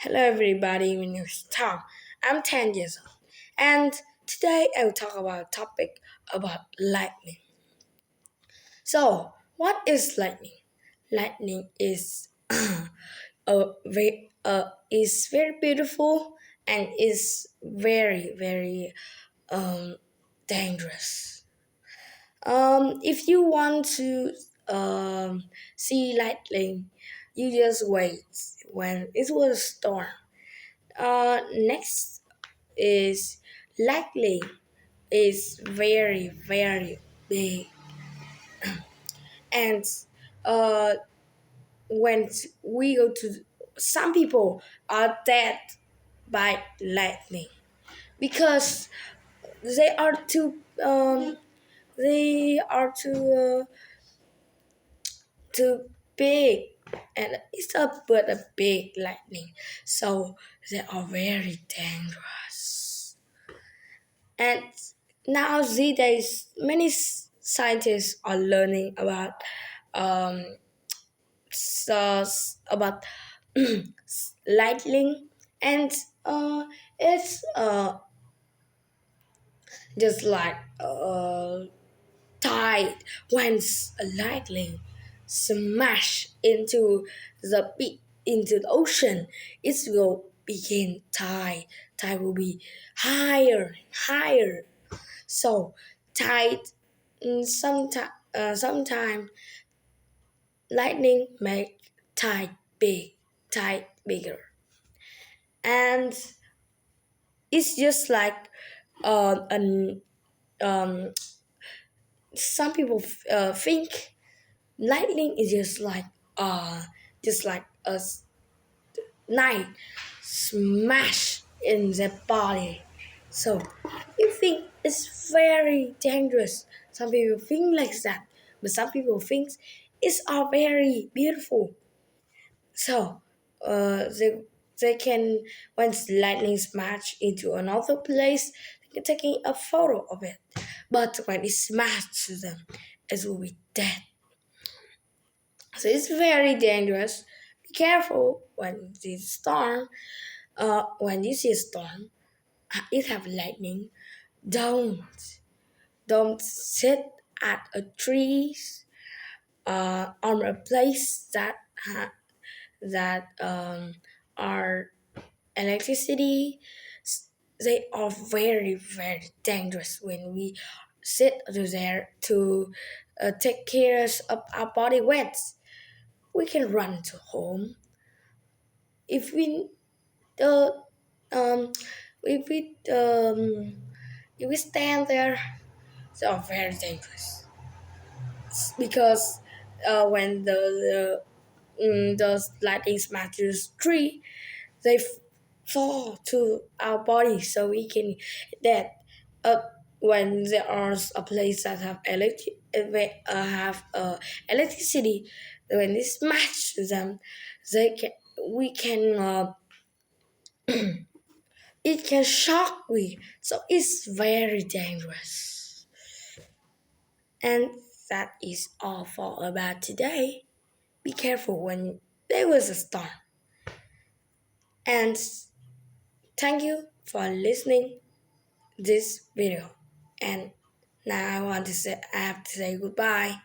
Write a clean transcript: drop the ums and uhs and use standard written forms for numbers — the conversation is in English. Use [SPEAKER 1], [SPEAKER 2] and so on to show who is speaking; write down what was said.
[SPEAKER 1] Hello everybody, my name is Tom. I'm 10 years old and today I will talk about a topic about lightning. So, what is lightning? Lightning is is very beautiful and is very um, dangerous. If you want to see lightning, you just wait when it was a storm. Next is likely is very big, and uh, when we go to some people are dead by lightning because they are too big, and it's a but a big lightning, so they are very dangerous. And now these days, many scientists are learning um, about lightning, and it's just like tide when a lightning smash into the ocean, it will begin tide. Tide will be higher, higher. So tide, sometime lightning make tide bigger, and it's just like an some people think lightning is just like a knife smash in their body. So you think it's very dangerous. Some people think like that, but some people think it's all very beautiful. So they can once lightning smash into another place, they can taking a photo of it. But when it smashed to them, it will be dead. So it's very dangerous. Be careful when you see a storm, it have lightning. Don't don't sit at a trees on a place that are electricity. They are very dangerous when we sit there to take care of our body wet. We can run to home if we uh, um if we um if we stand there. They are very dangerous because when the lightning smashes tree, they fall to our body, so we can that when there are a place that have electricity, when they smash them, they can we can it can shock we, so it's very dangerous. And that is all for about today. Be careful when there was a storm, and thank you for listening this video. And now I have to say goodbye.